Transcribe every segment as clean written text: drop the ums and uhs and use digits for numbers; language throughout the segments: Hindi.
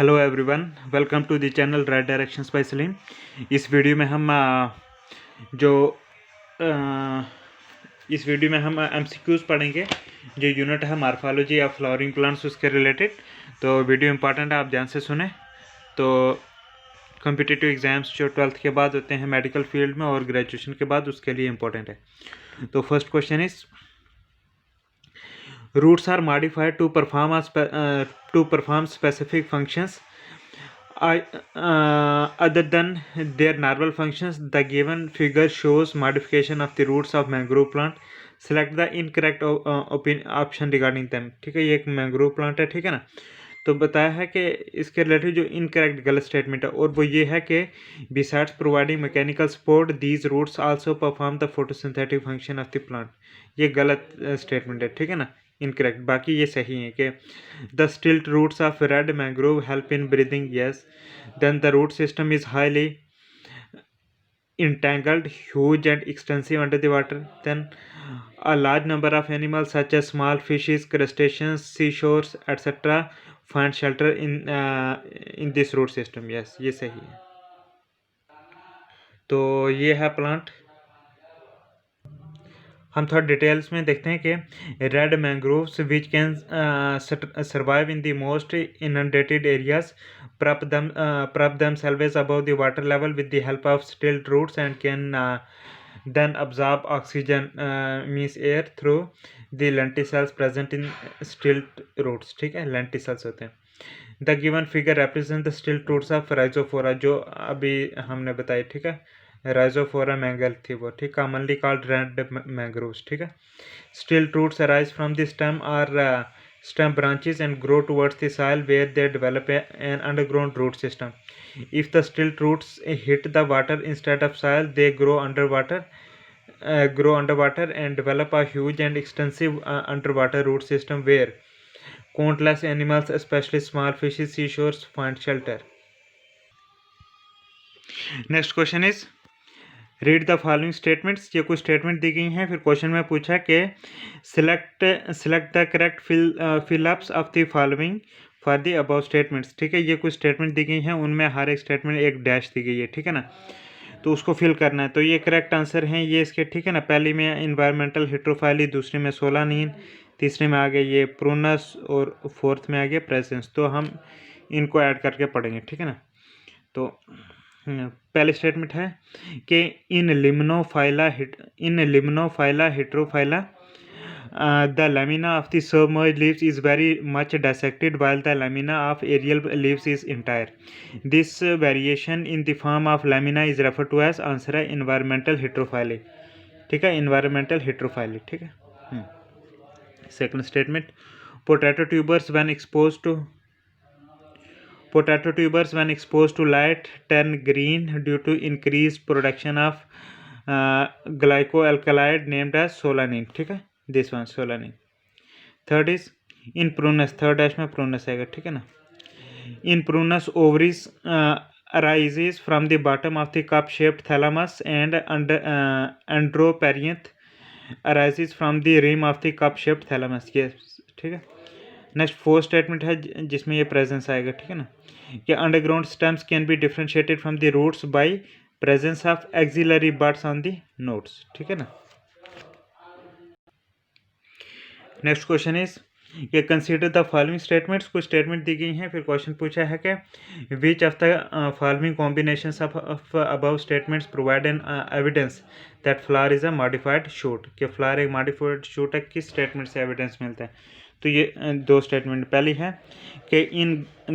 Hello everyone, welcome to the channel right directions by Salim. इस वीडियो में हम जो इस वीडियो में हम एमसीक्यूज पढ़ेंगे। जो यूनिट है मार्फोलॉजी ऑफ फ्लावरिंग प्लांट्स उसके रिलेटेड। तो वीडियो इंपॉर्टेंट है, आप ध्यान से सुने। तो कॉम्पिटिटिव एग्जाम्स जो 12th के बाद होते हैं मेडिकल फील्ड में और ग्रेजुएशन के बाद, उसके लिए इम्पोर्टेंट है। तो first question is roots are modified to perform specific functions other than their normal functions. The given figure shows modification of the roots of mangrove plant. Select the incorrect option regarding them. ठीक है, ये एक मैंग्रोव प्लांट है, ठीक है ना। तो बताया है कि इसके रिलेटेड जो इनकरेक्ट गलत स्टेटमेंट है, और वो ये है कि besides providing mechanical support these roots also perform the photosynthetic function of the plant. ये गलत स्टेटमेंट है, ठीक है ना, इनकरेक्ट। बाकी ये सही है कि the stilt roots of red mangrove help in breathing, yes. Then the root system is highly entangled, huge and extensive under the water. Then a large number of animals such as small fishes, crustaceans, seashores, etc. find shelter in this root system. Yes, ये सही है। तो ये है प्लांट। हम थोड़ा डिटेल्स में देखते हैं कि red mangroves which can survive in the most inundated areas prop themselves above the water level with the help of stilt roots and can then absorb oxygen means air through the lenticels present in stilt roots। ठीक है, lenticels होते हैं। The given figure represent the stilt roots of rhizophora, जो अभी हमने बताई, ठीक है। राइजोफोरा मैंगल थी वो, ठीक। कॉमनली कॉल्ड रेड मैंग्रोव्स, ठीक है। Stilt roots arise from the stem और stem branches and grow towards the soil where they develop an underground root system. If the stilt roots hit the water instead of soil, they grow underwater and develop a huge and extensive underwater root system where countless animals, especially small fishes, seashores, find shelter. Next question is read the following statements. ये कुछ स्टेटमेंट दी गई हैं। फिर क्वेश्चन में पूछा कि select the correct fill-ups of the following for the above statements. ठीक है, ये कुछ स्टेटमेंट दी गई हैं, उनमें हर एक स्टेटमेंट एक डैश दी गई है, ठीक है ना। तो उसको फिल करना है। तो ये करेक्ट आंसर हैं ये इसके, ठीक है ना। पहली में इन्वायरमेंटल हेट्रोफाइली, दूसरे में सोलानिन, तीसरे में आ गया ये प्रूनस, और फोर्थ में आ गया प्रेजेंस। तो हम इनको ऐड करके पढ़ेंगे, ठीक है ना। तो पहले स्टेटमेंट है कि in Limnophila heterophylla the lamina of the submerged leaves is very much dissected while the lamina of aerial leaves is entire. This variation in the form of lamina is referred to as, answer है environmental heterophyly, ठीक है, environmental heterophyly, ठीक है। Second statement, potato tubers when exposed to light turn green due to increased production of glycoalkaloid named as solanine, ठीक है, this one solanine. Third is in Prunus, third dash में प्रूनस आएगा, ठीक है ना। In Prunus ovaries arises from the bottom of the cup shaped thalamus and androperianth arises from the rim of the cup shaped thalamus, ये ठीक है। नेक्स्ट फोर्थ स्टेटमेंट है जिसमें ये प्रेजेंस आएगा, ठीक है ना, कि underground stems can be differentiated from the roots by presence of axillary buds on the nodes, ठीक है ना। नेक्स्ट क्वेश्चन इज ये कंसीडर द फॉलोइंग स्टेटमेंट्स। कुछ स्टेटमेंट दी गई हैं, फिर क्वेश्चन पूछा है कि which of the following combinations of above statements provide an evidence that flower is a modified shoot, कि फ्लावर एक मॉडिफाइड शूट है, किस स्टेटमेंट से एविडेंस मिलता है। तो ये दो स्टेटमेंट, पहली है कि in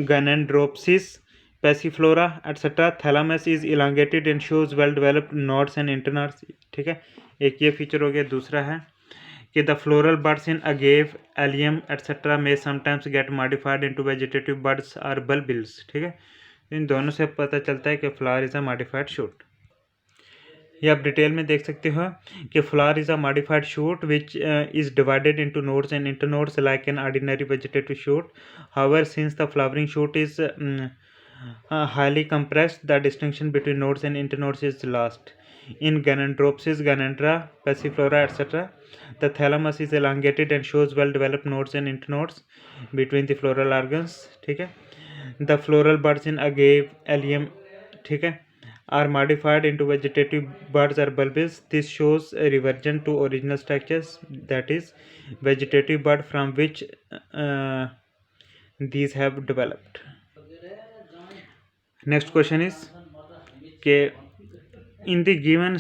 Gynandropsis Passiflora etcetera thalamus is elongated and shows well developed nodes and internodes, ठीक है, एक ये फीचर हो गया। दूसरा है कि the floral buds in agave, allium etcetera में sometimes get modified into vegetative buds और बल्बिल्स, ठीक है। इन दोनों से पता चलता है कि flower is a modified shoot. ये आप डिटेल में देख सकते हो कि flower is a modified shoot which is divided into nodes and internodes like an ordinary vegetative shoot. However since the flowering shoot is highly compressed, the distinction between nodes and internodes is lost. In Ganandropsis, Ganandra, Passiflora, etc., the thalamus is elongated and shows well-developed nodes and internodes between the floral organs, ठीक है। The floral birds in agave allium, ठीक है, are modified into vegetative buds or bulbs. This shows a reversion to original structures, that is vegetative bud from which these have developed. Next question is के in the given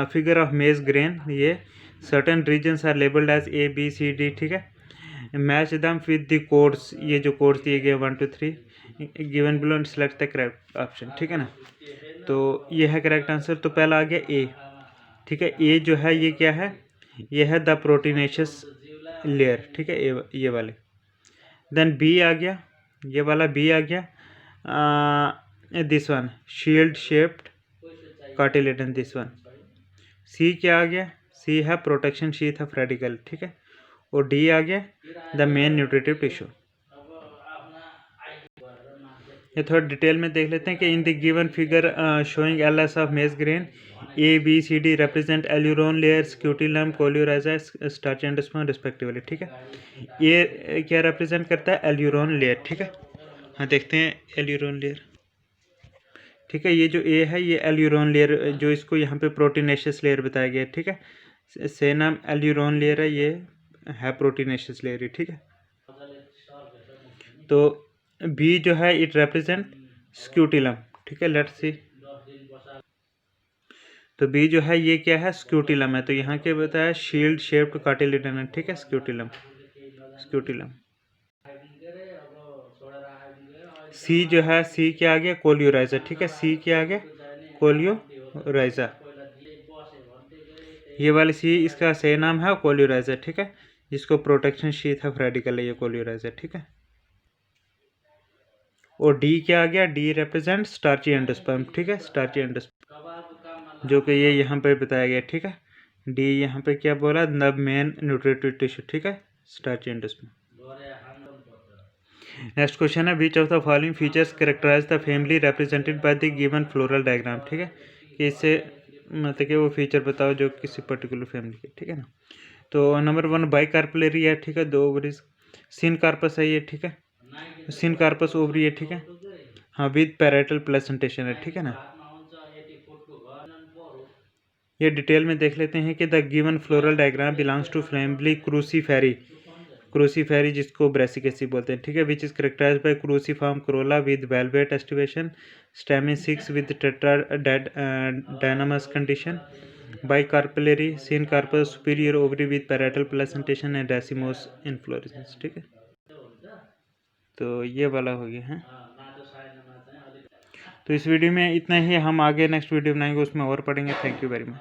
figure of maize grain, ये certain regions are labeled as A B C D, ठीक है, मैच दम विद द कोड्स, ये जो कोड्स दिए गए 1 2 3 given below and select the correct option, ठीक है ना। तो ये है करेक्ट आंसर। तो पहला आ गया ए, ठीक है, ए जो है ये क्या है, ये है द प्रोटीनेशियस लेयर, ठीक है, ये वाले। देन बी आ गया, ये वाला बी आ गया, this one shield shaped cotyledon, this one. C क्या आ गया, सी है प्रोटेक्शन शीथ ऑफ रेडिकल, ठीक है, और डी आ गया द मेन न्यूट्रिटिव टिश्यू। ये थोड़ा डिटेल में देख लेते हैं कि in the given figure showing LS of maize grain A B C D represent aleurone layer, scutellum, coleorhiza, starch endosperm respectively, ठीक है। ये क्या रिप्रेजेंट करता है, एल्यूरोन लेयर, ठीक है। हाँ देखते हैं एल्यूरोन लेयर, ठीक है, ये जो ए है ये एल्यूरोन लेयर, जो इसको यहाँ पे प्रोटीनेशियस लेयर बताया गया है, ठीक है, से नाम एल्यूरोन लेयर है, ये है प्रोटीनेशियस लेयर, ठीक है। तो बी जो है इट रिप्रेजेंट स्क्यूटिलम, ठीक है, लेट्स सी। तो बी जो है ये क्या है, स्क्यूटिलम है, तो यहाँ के बताया शील्ड शेप्ड कार्टिलेडन, ठीक है, स्क्यूटिलम, स्क्यूटिलम। सी जो है, सी क्या आ गया, कोलियोराइजा, ठीक है, सी क्या आ गया, कोलियोराइजा, ये वाली सी इसका सही नाम है कोलियोराइजा, ठीक है, जिसको प्रोटेक्शन शीथ ऑफ रेडिकल है ये कोलियोराइजा, ठीक है। और डी क्या आ गया, डी रिप्रेजेंट स्टार्ची एंडोस्पर्म, ठीक है, स्टार्ची एंडोस्पर्म, जो कि ये यहाँ पे बताया गया, ठीक है। डी यहाँ पे क्या बोला, द मेन न्यूट्रिटिव टिश्यू, ठीक है, स्टार्ची एंडोस्पर्म। नेक्स्ट क्वेश्चन है which of the following features characterize the family represented by the given floral diagram, ठीक है, कि इससे मतलब कि वो फीचर बताओ जो किसी पर्टिकुलर फैमिली के, ठीक है ना। तो नंबर 1 बाई कार्पलरी है, ठीक है, 2 ओवरीज, सिन कार्पस है ये, ठीक है, सिन कार्पस ओवरी है, ठीक है, हाँ, विद पैरेटल प्लेसेंटेशन है, ठीक है ना। ये डिटेल में देख लेते हैं कि the given floral diagram belongs to family cruciferae, cruciferae जिसको ब्रेसिकेसी बोलते हैं, ठीक है, which is characterized by cruciform corolla with valvate aestivation, stamen 6 with tetradynamous condition, bicarpellary, syncarpous, superior ovary with parietal placentation and racemose inflorescence, ठीक है। तो ये वाला हो गया है। तो इस वीडियो में इतना ही, हम आगे नेक्स्ट वीडियो बनाएंगे उसमें और पढ़ेंगे। Thank you very much.